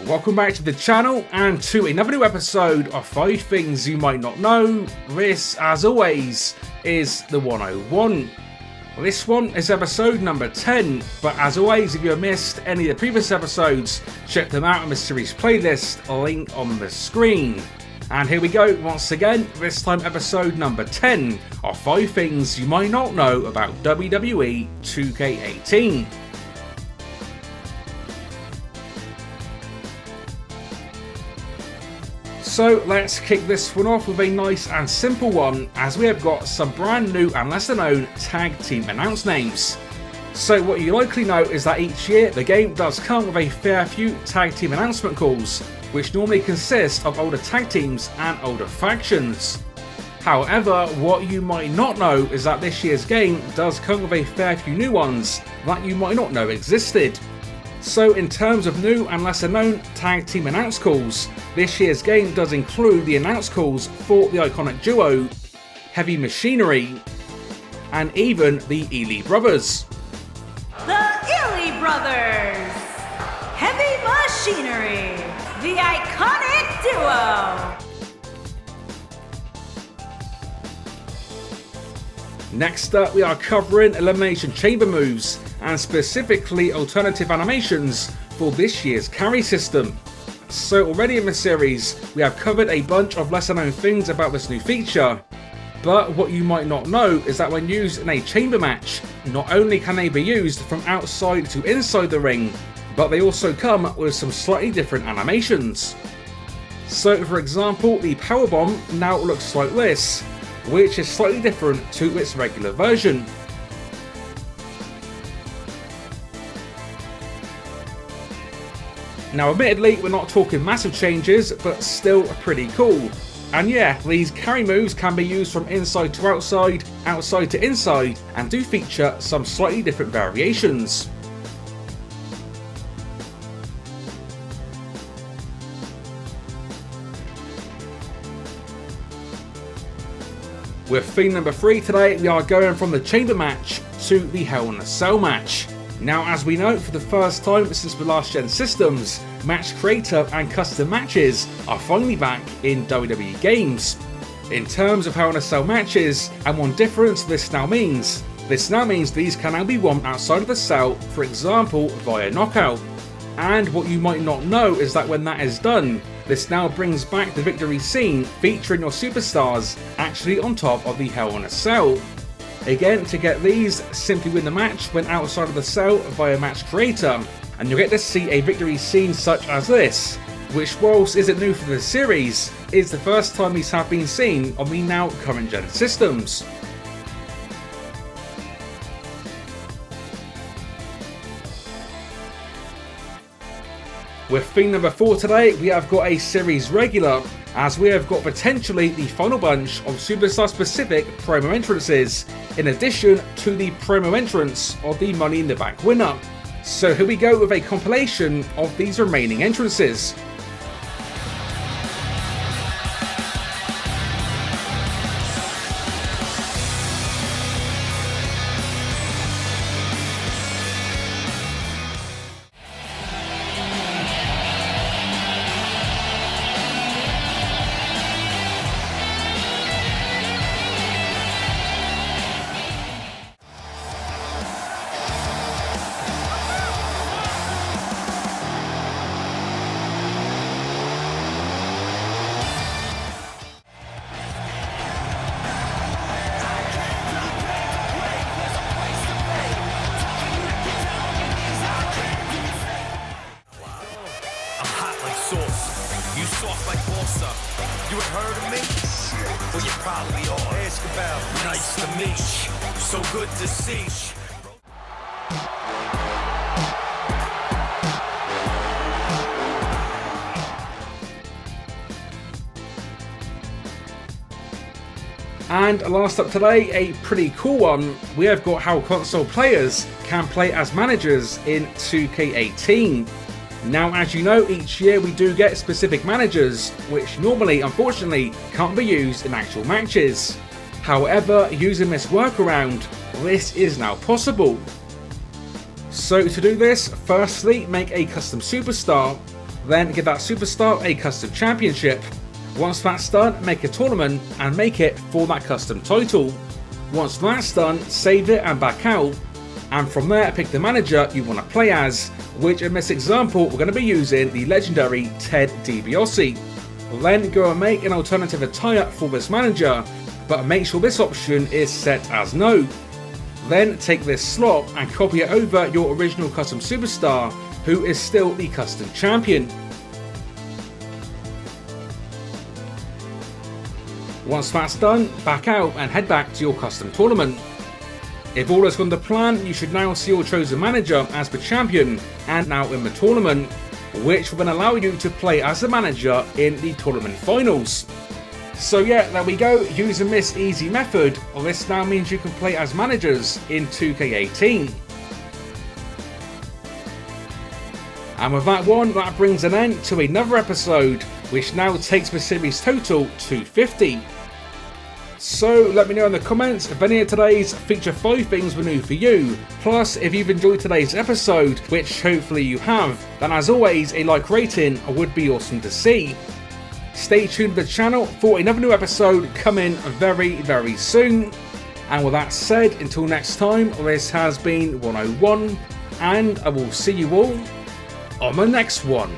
Welcome back to the channel and to another new episode of 5 Things You Might Not Know. This, as always, is the 101. This one is episode number 10, but as always, if you have missed any of the previous episodes, check them out on the series playlist, link on the screen. And here we go once again, this time episode number 10 of 5 Things You Might Not Know about WWE 2K18. So let's kick this one off with a nice and simple one, as we have got some brand new and lesser known tag team announce names. So what you likely know is that each year the game does come with a fair few tag team announcement calls, which normally consist of older tag teams and older factions. However, what you might not know is that this year's game does come with a fair few new ones that you might not know existed. So in terms of new and lesser known tag team announce calls, this year's game does include the announce calls for the iconic duo, Heavy Machinery, and even the Ely Brothers. The Ely Brothers! Heavy Machinery! The iconic duo! Next up, we are covering Elimination Chamber moves, and specifically alternative animations for this year's carry system. So already in the series, we have covered a bunch of lesser known things about this new feature, but what you might not know is that when used in a chamber match, not only can they be used from outside to inside the ring, but they also come with some slightly different animations. So for example, the powerbomb now looks like this, which is slightly different to its regular version. Now admittedly, we're not talking massive changes, but still pretty cool. And yeah, these carry moves can be used from inside to outside, outside to inside, and do feature some slightly different variations. With theme number 3 today, we are going from the chamber match to the Hell in a Cell match. Now, as we know, for the first time since the last gen systems, match creator and custom matches are finally back in WWE games. In terms of Hell in a Cell matches, and one difference this now means these can now be won outside of the cell, for example via knockout. And what you might not know is that when that is done, this now brings back the victory scene featuring your superstars actually on top of the Hell in a Cell. Again, to get these, simply win the match when outside of the cell via match creator, and you'll get to see a victory scene such as this, which whilst isn't new for the series, is the first time these have been seen on the now current gen systems. With theme number 4 today, we have got a series regular, as we have got potentially the final bunch of superstar specific promo entrances, in addition to the promo entrance of the Money in the Bank winner. So here we go with a compilation of these remaining entrances. You soft like Bossa. You ain't heard of me? Well, you probably are. Ask about. Nice to meet you. So good to see you. And last up today, a pretty cool one. We have got how console players can play as managers in 2K18. Now, as you know, each year we do get specific managers, which normally, unfortunately, can't be used in actual matches. However, using this workaround, this is now possible. So to do this, firstly, make a custom superstar, Then give that superstar a custom championship. Once that's done, make a tournament and make it for that custom title. Once that's done, save it and back out. And from there, pick the manager you want to play as, which in this example, we're going to be using the legendary Ted DiBiase. Then go and make an alternative attire for this manager, but make sure this option is set as no. Then take this slot and copy it over your original custom superstar, who is still the custom champion. Once that's done, back out and head back to your custom tournament. If all has gone to plan, you should now see your chosen manager as the champion and now in the tournament, which will then allow you to play as the manager in the tournament finals. So yeah, there we go. Using this easy method, this now means you can play as managers in 2K18. And with that one, that brings an end to another episode, which now takes the series total to 50. So let me know in the comments if any of today's feature 5 things were new for you. Plus, if you've enjoyed today's episode, which hopefully you have, then as always, a like rating would be awesome to see. Stay tuned to the channel for another new episode coming very, very soon. And with that said, until next time, this has been 101, and I will see you all on the next one.